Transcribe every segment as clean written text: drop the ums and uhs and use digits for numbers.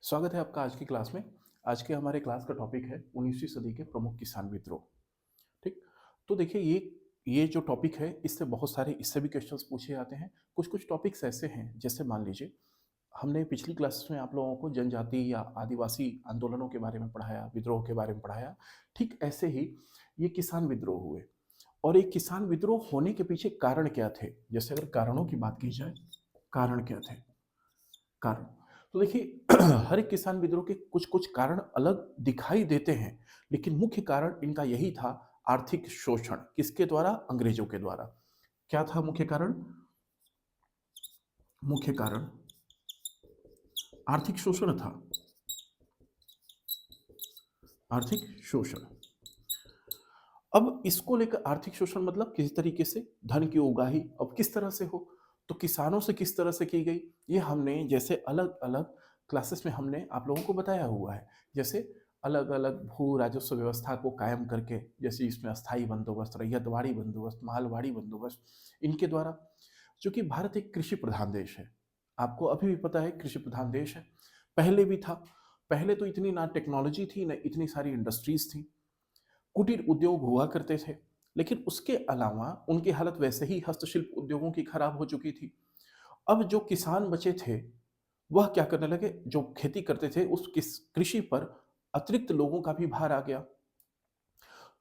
स्वागत है आपका आज की क्लास में। आज के हमारे क्लास का टॉपिक है 19वीं सदी के प्रमुख किसान विद्रोह। ठीक। तो देखिए ये जो टॉपिक है इससे बहुत सारे इससे भी क्वेश्चंस पूछे जाते हैं। कुछ कुछ टॉपिक्स ऐसे हैं जैसे मान लीजिए हमने पिछली क्लास में आप लोगों को जनजाति या आदिवासी आंदोलनों के बारे में पढ़ाया, विद्रोह के बारे में पढ़ाया। ठीक ऐसे ही ये किसान विद्रोह हुए। और एक किसान विद्रोह होने के पीछे कारण क्या थे, जैसे अगर कारणों की बात की जाए, कारण क्या थे? कारण तो देखिए हर एक किसान विद्रोह के कुछ कुछ कारण अलग दिखाई देते हैं, लेकिन मुख्य कारण इनका यही था, आर्थिक शोषण। किसके द्वारा? अंग्रेजों के द्वारा। क्या था मुख्य कारण? मुख्य कारण आर्थिक शोषण था। आर्थिक शोषण। अब इसको लेकर आर्थिक शोषण मतलब किसी तरीके से धन की उगाही अब किस तरह से हो, तो किसानों से किस तरह से की गई, ये हमने जैसे अलग अलग क्लासेस में हमने आप लोगों को बताया हुआ है। जैसे अलग अलग भू राजस्व व्यवस्था को कायम करके, जैसे इसमें अस्थाई बंदोबस्त, रैयतवाड़ी बंदोबस्त, मालवाड़ी बंदोबस्त, इनके द्वारा। चूंकि भारत एक कृषि प्रधान देश है, आपको अभी भी पता है कृषि प्रधान देश है, पहले भी था। पहले तो इतनी ना टेक्नोलॉजी थी ना इतनी सारी इंडस्ट्रीज थी, कुटीर उद्योग हुआ करते थे। लेकिन उसके अलावा उनकी हालत वैसे ही हस्तशिल्प उद्योगों की खराब हो चुकी थी। अब जो किसान बचे थे वह क्या करने लगे, जो खेती करते थे उस किस कृषि पर अतिरिक्त लोगों का भी भार आ गया,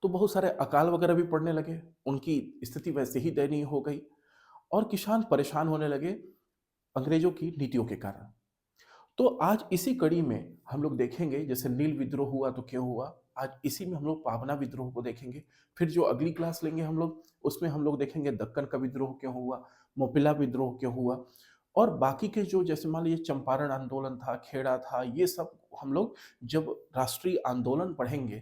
तो बहुत सारे अकाल वगैरह भी पड़ने लगे, उनकी स्थिति वैसे ही दयनीय हो गई और किसान परेशान होने लगे अंग्रेजों की नीतियों के कारण। तो आज इसी कड़ी में हम लोग देखेंगे, जैसे नील विद्रोह हुआ तो क्यों हुआ, आज इसी में हम लोग पावना विद्रोह को देखेंगे। फिर जो अगली क्लास लेंगे हम लोग, उसमें हम लोग देखेंगे दक्कन का विद्रोह क्यों हुआ, मोपिला विद्रोह क्यों हुआ, और बाकी के जो जैसे मान लीजिए चंपारण आंदोलन था, खेड़ा था, ये सब हम लोग जब राष्ट्रीय आंदोलन पढ़ेंगे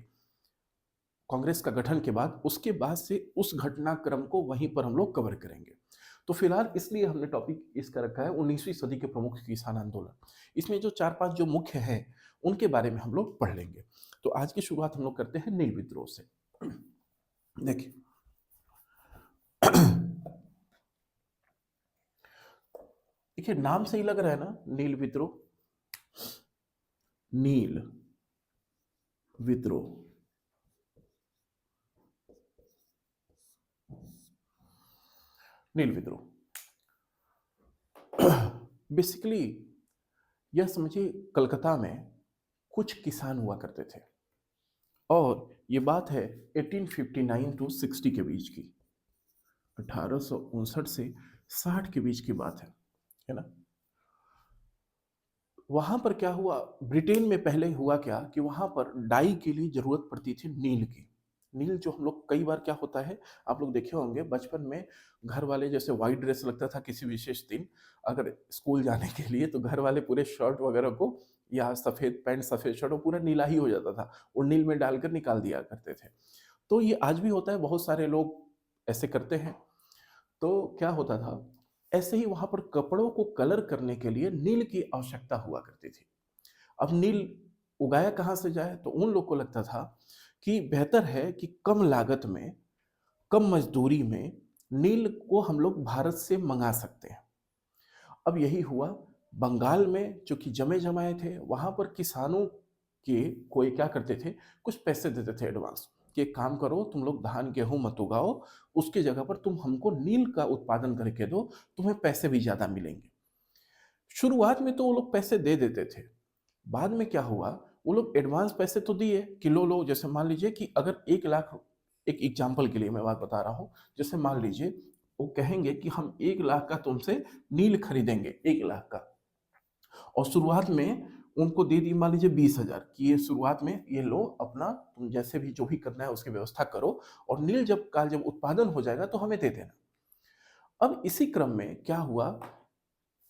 कांग्रेस का गठन के बाद, उसके बाद से उस घटनाक्रम को वहीं पर हम लोग कवर करेंगे। तो फिलहाल इसलिए हमने टॉपिक इसका रखा है 19वीं सदी के प्रमुख किसान आंदोलन। इसमें जो चार पांच जो मुख्य हैं उनके बारे में हम लोग पढ़ लेंगे। तो आज की शुरुआत हम लोग करते हैं नील विद्रोह से। देखिए देखिए नाम से ही लग रहा है ना, नील विद्रोह। नील विद्रोह, नील विद्रोह बेसिकली यह समझिए कलकत्ता में कुछ किसान हुआ करते थे, और ये बात है 1859 टू 60 के बीच की, 1859 से 60 के बीच की बात है ना। वहां पर क्या हुआ, ब्रिटेन में पहले हुआ क्या कि वहां पर डाई के लिए जरूरत पड़ती थी नील की। नील जो हम लोग कई बार क्या होता है, आप लोग देखे होंगे बचपन में, घर वाले जैसे व्हाइट ड्रेस लगता था किसी विशेष दिन अगर स्कूल जाने के लिए, तो घर वाले पूरे शर्ट वगैरह को या सफेद पैंट सफेद शर्ट वो पूरा नीला ही हो जाता था, और नील में डालकर निकाल दिया करते थे। तो ये आज भी होता है, बहुत सारे लोग ऐसे करते हैं। तो क्या होता था, ऐसे ही वहां पर कपड़ों को कलर करने के लिए नील की आवश्यकता हुआ करती थी। अब नील उगाया कहाँ से जाए, तो उन लोग को लगता था कि बेहतर है कि कम लागत में, कम मजदूरी में नील को हम लोग भारत से मंगा सकते हैं। अब यही हुआ, बंगाल में जो कि जमे जमाए थे, वहां पर किसानों के कोई क्या करते थे, कुछ पैसे देते थे एडवांस, कि एक काम करो तुम लोग धान गेहूं मत उगाओ, उसके जगह पर तुम हमको नील का उत्पादन करके दो, तुम्हें पैसे भी ज्यादा मिलेंगे। शुरुआत में तो वो लोग पैसे दे देते थे, बाद में क्या हुआ, वो लोग एडवांस पैसे तो दिए कि लो लो, जैसे मान लीजिए कि अगर 1 लाख, एक एग्जाम्पल के लिए मैं बात बता रहा हूँ, जैसे मान लीजिए वो कहेंगे कि हम 1 लाख का तुमसे नील खरीदेंगे, 1 लाख का, और शुरुआत में उनको दे दी मान लीजिए 20,000 कि ये शुरुआत में ये लो अपना, तुम जैसे भी जो भी करना है उसकी व्यवस्था करो, और नील जब काल जब उत्पादन हो जाएगा तो हमें दे देना। अब इसी क्रम में क्या हुआ,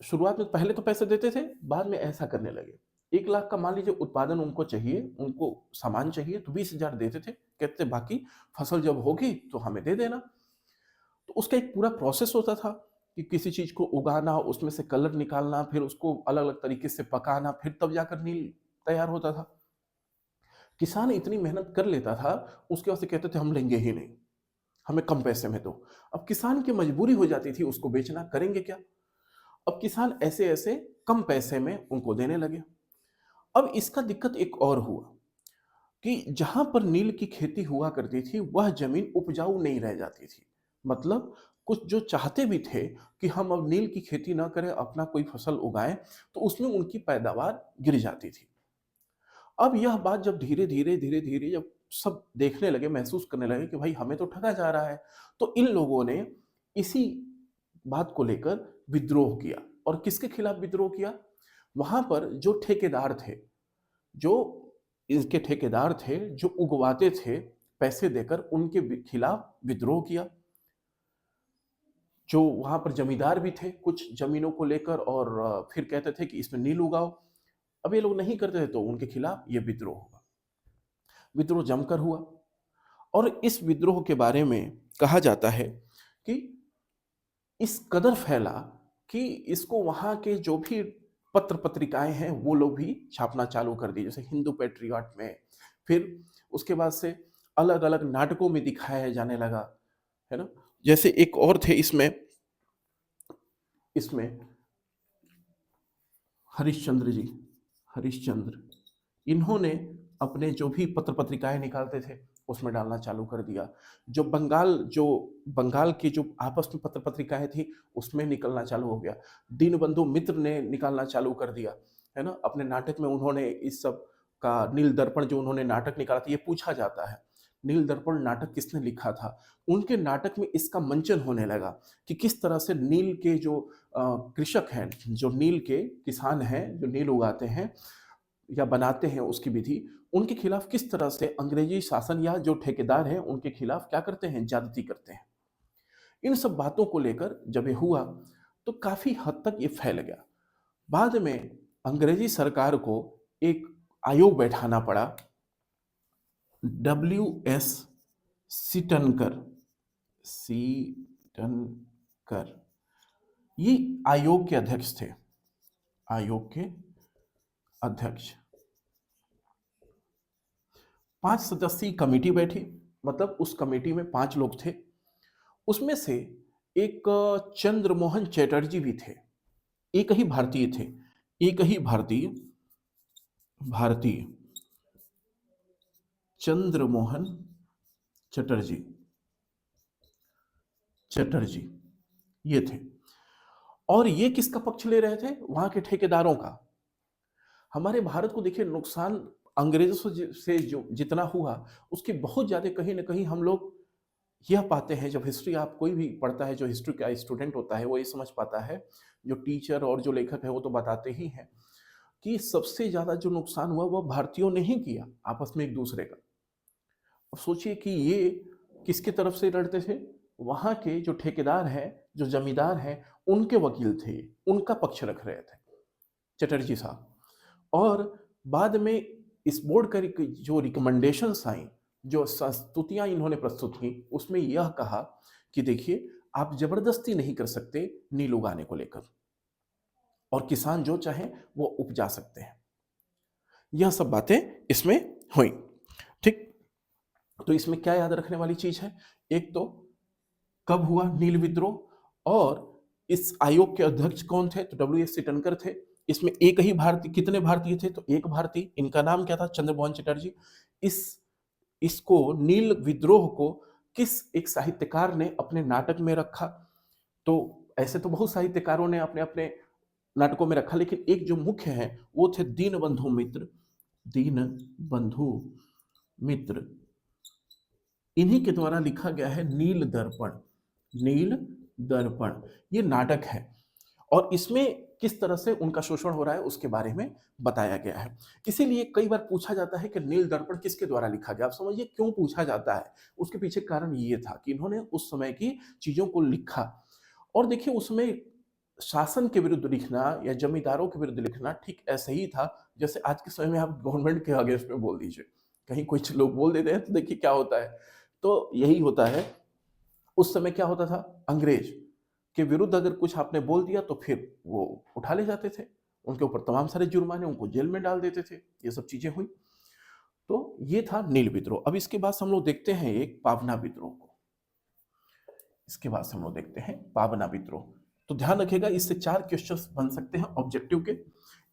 शुरुआत में पहले तो पैसे देते थे, बाद में ऐसा करने लगे, 1 लाख का मान लीजिए उत्पादन उनको चाहिए, उनको सामान चाहिए, तो 20,000 देते थे, कहते थे बाकी फसल जब होगी तो हमें दे देना। तो उसका एक पूरा प्रोसेस होता था कि किसी चीज को उगाना, उसमें से कलर निकालना, फिर उसको अलग अलग तरीके से पकाना, फिर तब जाकर नील तैयार होता था। किसान इतनी मेहनत कर लेता था, उसके बाद से कहते थे हम लेंगे ही नहीं, हमें कम पैसे में दो। अब किसान की मजबूरी हो जाती थी उसको बेचना, करेंगे क्या। अब किसान ऐसे ऐसे कम पैसे में उनको देने लगे। अब इसका दिक्कत एक और हुआ कि जहां पर नील की खेती हुआ करती थी वह जमीन उपजाऊ नहीं रह जाती थी। मतलब कुछ जो चाहते भी थे कि हम अब नील की खेती ना करें, अपना कोई फसल उगाएं, तो उसमें उनकी पैदावार गिर जाती थी। अब यह बात जब धीरे धीरे जब सब देखने लगे, महसूस करने लगे कि भाई हमें तो ठगा जा रहा है, तो इन लोगों ने इसी बात को लेकर विद्रोह किया। और किसके खिलाफ विद्रोह किया? वहां पर जो ठेकेदार थे, जो इसके ठेकेदार थे, जो उगवाते थे पैसे देकर, उनके खिलाफ विद्रोह किया। जो वहां पर जमींदार भी थे कुछ जमीनों को लेकर, और फिर कहते थे कि इसमें नील उगाओ। अब ये लोग नहीं करते थे तो उनके खिलाफ ये विद्रोह हुआ। विद्रोह जमकर हुआ, और इस विद्रोह के बारे में कहा जाता है कि इस कदर फैला कि इसको वहां के जो भी पत्र पत्रिकाएं हैं वो लोग भी छापना चालू कर दिए, जैसे हिंदू पैट्रियट में। फिर उसके बाद से अलग अलग नाटकों में दिखाया जाने लगा, है ना। जैसे एक और थे इसमें इसमें हरिश्चंद्र जी, हरिश्चंद्र, इन्होंने अपने जो भी पत्र पत्रिकाएं निकालते थे उसमें डालना चालू कर दिया। जो बंगाल की जो आपस में पत्र पत्रिकाएं थी उसमें निकलना चालू हो गया। दीनबंधु मित्र ने निकालना चालू कर दिया, है ना। अपने नाटक में उन्होंने इस सब का, नील दर्पण जो उन्होंने नाटक निकाला था, ये पूछा जाता है नील दर्पण नाटक किसने लिखा था। उनके नाटक में इसका मंचन होने लगा कि किस तरह से नील के जो कृषक हैं, जो नील के किसान हैं, जो नील उगाते हैं या बनाते हैं उसकी विधि, उनके खिलाफ किस तरह से अंग्रेजी शासन या जो ठेकेदार हैं उनके खिलाफ क्या करते हैं, ज्यादती करते हैं। इन सब बातों को लेकर जब ये हुआ तो काफी हद तक ये फैल गया। बाद में अंग्रेजी सरकार को एक आयोग बैठाना पड़ा, WS सीटनकर, सीटनकर, ये आयोग के अध्यक्ष थे। आयोग के अध्यक्ष, 5 सदस्यीय कमेटी बैठी, मतलब उस कमेटी में 5 लोग थे। उसमें से एक चंद्रमोहन चटर्जी भी थे, एक ही भारतीय थे, एक ही भारतीय, भारतीय चंद्रमोहन चटर्जी, चटर्जी ये थे। और ये किसका पक्ष ले रहे थे? वहां के ठेकेदारों का। हमारे भारत को देखिए, नुकसान अंग्रेजों से जो जितना हुआ उसके बहुत ज्यादा कहीं ना कहीं हम लोग यह पाते हैं। जब हिस्ट्री आप कोई भी पढ़ता है, जो हिस्ट्री का स्टूडेंट होता है वो ये समझ पाता है, जो टीचर और जो लेखक है वो तो बताते ही हैं कि सबसे ज्यादा जो नुकसान हुआ वो भारतीयों ने ही किया आपस में एक दूसरे का। अब सोचिए कि ये किसके तरफ से लड़ते थे? वहां के जो ठेकेदार हैं, जो जमींदार हैं, उनके वकील थे, उनका पक्ष रख रहे थे चटर्जी साहब। और बाद में इस बोर्ड का जो रिकमेंडेशंस आई, जो संस्तुतियां इन्होंने प्रस्तुत की, उसमें यह कहा कि देखिए, आप जबरदस्ती नहीं कर सकते नील उगाने को लेकर, और किसान जो चाहे वो उपजा सकते हैं। यह सब बातें इसमें हुई। ठीक, तो इसमें क्या याद रखने वाली चीज है? एक तो कब हुआ नील विद्रोह, और इस आयोग के अध्यक्ष कौन थे? तो WS सीटनकर थे। इसमें एक ही भारतीय, कितने भारतीय थे? तो एक भारतीय, इनका नाम क्या था? चंद्रमोहन चटर्जी। इस इसको, नील विद्रोह को किस एक साहित्यकार ने अपने नाटक में रखा? तो ऐसे तो बहुत साहित्यकारों ने अपने अपने नाटकों में रखा, लेकिन एक जो मुख्य है वो थे दीनबंधु मित्र, दीनबंधु मित्र। इन्हीं के द्वारा लिखा गया है नील दर्पण, नील दर्पण ये नाटक है। और इसमें किस तरह से उनका शोषण हो रहा है उसके बारे में बताया गया है। इसीलिए कई बार पूछा जाता है कि नील दर्पण किसके द्वारा लिखा गया। आप समझिए क्यों पूछा जाता है। उसके पीछे कारण ये था कि इन्होंने उस समय की चीजों को लिखा। और देखिए, उसमें शासन के विरुद्ध लिखना या जमींदारों के विरुद्ध लिखना ठीक ऐसे ही था जैसे आज के समय में आप गवर्नमेंट के अगेंस्ट में बोल दीजिए। कहीं कुछ लोग बोल देते हैं तो देखिए क्या होता है। तो यही होता है। उस समय क्या होता था, अंग्रेज के विरुद्ध अगर कुछ आपने बोल दिया तो फिर वो उठा ले जाते थे, उनके ऊपर तमाम सारे जुर्माने, उनको जेल में डाल देते थे। ये सब चीजें हुई। तो ये था नील विद्रोह। अब इसके बाद हम लोग देखते हैं एक पावना विद्रोह को। इसके बाद हम लोग देखते हैं पावना विद्रोह। तो ध्यान रखिएगा, इससे 4 क्वेश्चंस बन सकते हैं ऑब्जेक्टिव के।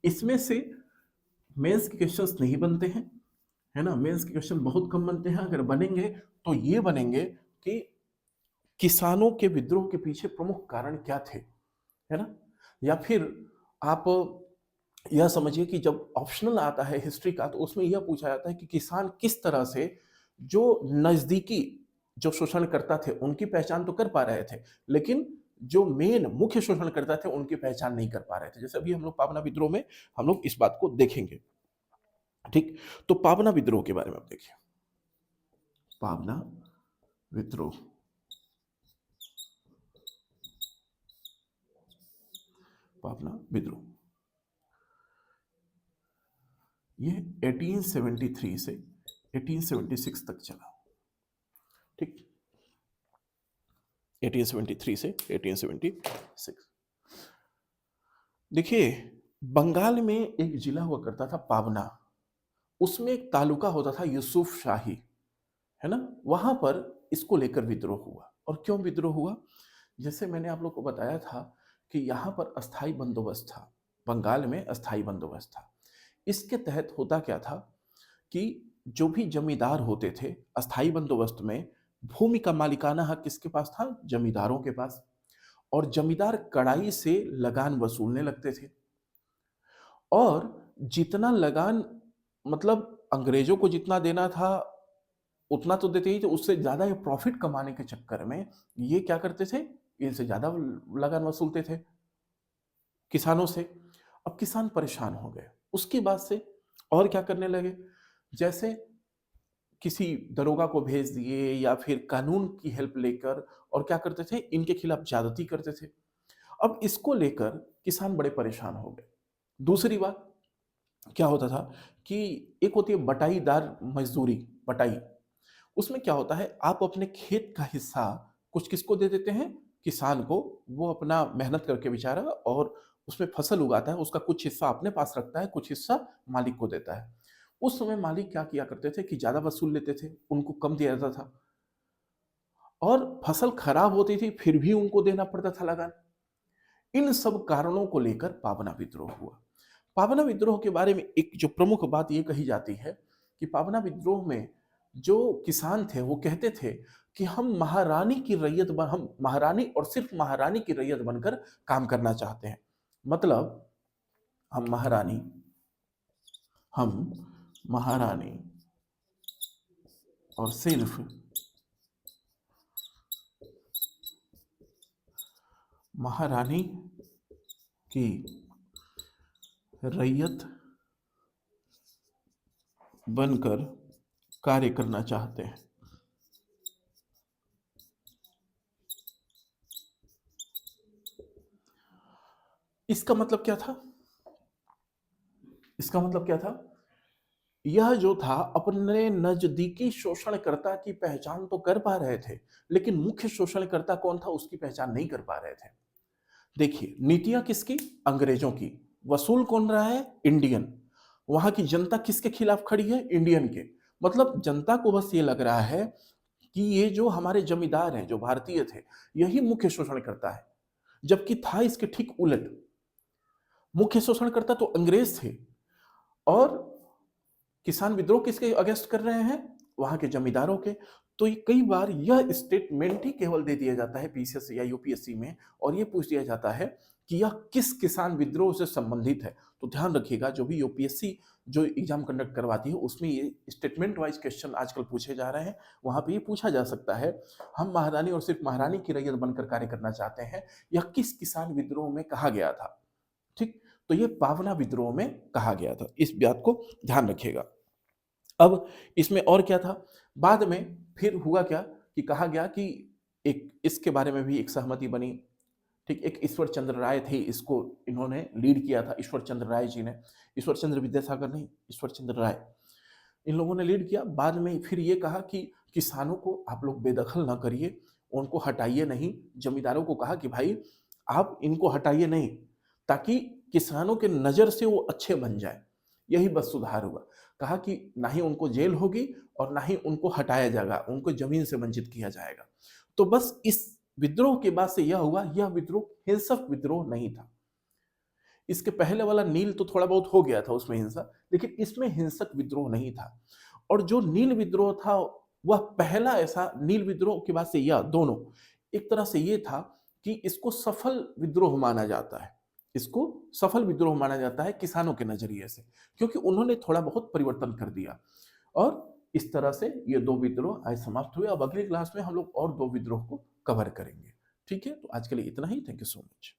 इसमें से मेंस के क्वेश्चंस नहीं बनते हैं, है ना, मेंस के क्वेश्चन बहुत कम बनते हैं, अगर बनेंगे तो ये बनेंगे कि किसानों के विद्रोह के पीछे प्रमुख कारण क्या थे, है ना, या फिर आप यह समझिए कि जब ऑप्शनल आता है हिस्ट्री का तो उसमें यह पूछा जाता है कि किसान किस तरह से जो नजदीकी जो शोषणकर्ता थे उनकी पहचान तो कर पा रहे थे, लेकिन जो मेन मुख्य शोषणकर्ता थे उनकी पहचान नहीं कर पा रहे थे। जैसे अभी हम लोग पावना विद्रोह में हम लोग इस बात को देखेंगे। ठीक, तो पावना विद्रोह के बारे में आप देखिए। पावना विद्रोह, पावना विद्रोह ये 1873 से 1876 तक चला। ठीक, 1873 से 1876। देखिए, बंगाल में एक जिला हुआ करता था पावना, उसमें एक तालुका होता था यूसुफ शाही, है ना, वहां पर इसको लेकर विद्रोह हुआ। और क्यों विद्रोह हुआ? जैसे मैंने आप लोग को बताया था कि यहाँ पर अस्थाई बंदोबस्त था, बंगाल में अस्थाई बंदोबस्त था। इसके तहत होता क्या था कि जो भी जमींदार होते थे अस्थाई बंदोबस्त में, भूमि का मालिकाना हक किसके पास था? जमींदारों के पास। और जमींदार कड़ाई से लगान वसूलने लगते थे, और जितना लगान, मतलब अंग्रेजों को जितना देना था उतना तो देते ही थे, उससे ज्यादा ये प्रॉफिट कमाने के चक्कर में ये क्या करते थे, इनसे ज्यादा लगान वसूलते थे किसानों से। अब किसान परेशान हो गए उसके बाद से, और क्या करने लगे, जैसे किसी दरोगा को भेज दिए या फिर कानून की हेल्प लेकर, और क्या करते थे, इनके खिलाफ ज्यादती करते थे। अब इसको लेकर किसान बड़े परेशान हो गए। दूसरी बात क्या होता था कि एक होती है बटाईदार मजदूरी, बटाई, उसमें क्या होता है, आप अपने खेत का हिस्सा कुछ किसको दे देते हैं, किसान को, वो अपना मेहनत करके बेचारा और उसमें फसल उगाता है, उसका कुछ हिस्सा अपने पास रखता है, कुछ हिस्सा मालिक को देता है। उस समय मालिक क्या किया करते थे कि ज्यादा वसूल लेते थे, उनको कम दिया जाता था, और फसल खराब होती थी फिर भी उनको देना पड़ता था लगान। इन सब कारणों को लेकर पावना विद्रोह हुआ। पावना विद्रोह के बारे में एक जो प्रमुख बात ये कही जाती है कि पावना विद्रोह में जो किसान थे वो कहते थे कि हम महारानी की रैयत हम महारानी और सिर्फ महारानी की रैयत बनकर काम करना चाहते हैं। मतलब हम महारानी, हम महारानी और सिर्फ महारानी की रैयत बनकर कार्य करना चाहते हैं। इसका मतलब क्या था? इसका मतलब क्या था? यह जो था अपने नजदीकी शोषणकर्ता की पहचान तो कर पा रहे थे, लेकिन मुख्य शोषणकर्ता कौन था उसकी पहचान नहीं कर पा रहे थे। देखिए, नीतियां किसकी? अंग्रेजों की। वसूल कौन रहा है? इंडियन। वहां की जनता किसके खिलाफ खड़ी है? इंडियन के। मतलब जनता को बस ये लग रहा है कि ये जो हमारे जमींदार हैं जो भारतीय थे यही मुख्य शोषणकर्ता है, जबकि था इसके ठीक उलट। मुख्य शोषणकर्ता तो अंग्रेज थे, और किसान विद्रोह किसके अगेंस्ट कर रहे हैं? वहां के जमींदारों के। तो ये कई बार यह स्टेटमेंट ही केवल दे दिया जाता है पीसीएस या यूपीएससी में, और ये पूछ दिया जाता है कि यह किस किसान विद्रोह से संबंधित है। तो ध्यान रखिएगा, जो भी यूपीएससी जो एग्जाम कंडक्ट करवाती है उसमें ये स्टेटमेंट वाइज क्वेश्चन आजकल पूछे जा रहे हैं। वहां पे ये पूछा जा सकता है, हम महारानी और सिर्फ महारानी की रैयत बनकर कार्य करना चाहते हैं, यह किस किसान विद्रोह में कहा गया था। ठीक, तो ये पावना विद्रोह में कहा गया था, इस बात को ध्यान रखिएगा। अब इसमें और क्या था, बाद में फिर हुआ क्या कि कहा गया कि एक इसके बारे में भी एक सहमति बनी। ठीक, एक ईश्वर चंद्र राय थे, इसको इन्होंने लीड किया था, ईश्वर चंद्र राय जी ने, ईश्वर चंद्र विद्यासागर नहीं, ईश्वर चंद्र राय, इन लोगों ने लीड किया। बाद में फिर ये कहा कि किसानों को आप लोग बेदखल ना करिए, उनको हटाइए नहीं। जमींदारों को कहा कि भाई आप इनको हटाइए नहीं, ताकि किसानों के नजर से वो अच्छे बन जाए, यही बस सुधार हुआ। कहा कि ना ही उनको जेल होगी और ना ही उनको हटाया जाएगा, उनको जमीन से वंचित किया जाएगा। तो बस इस विद्रोह के बाद से यह हुआ, यह विद्रोह हिंसक विद्रोह नहीं था। इसके पहले वाला नील तो थोड़ा बहुत हो गया था उसमें हिंसा, लेकिन इसमें हिंसक विद्रोह नहीं था। और जो नील विद्रोह था वह पहला ऐसा, नील विद्रोह के बाद से यह दोनों, एक तरह से ये था कि इसको सफल विद्रोह माना जाता है। इसको सफल विद्रोह माना जाता है किसानों के नजरिए से, क्योंकि उन्होंने थोड़ा बहुत परिवर्तन कर दिया। और इस तरह से ये दो विद्रोह आज समाप्त हुए। अब अगली क्लास में हम लोग और दो विद्रोह को कवर करेंगे। ठीक है, तो आज के लिए इतना ही। Thank you so much.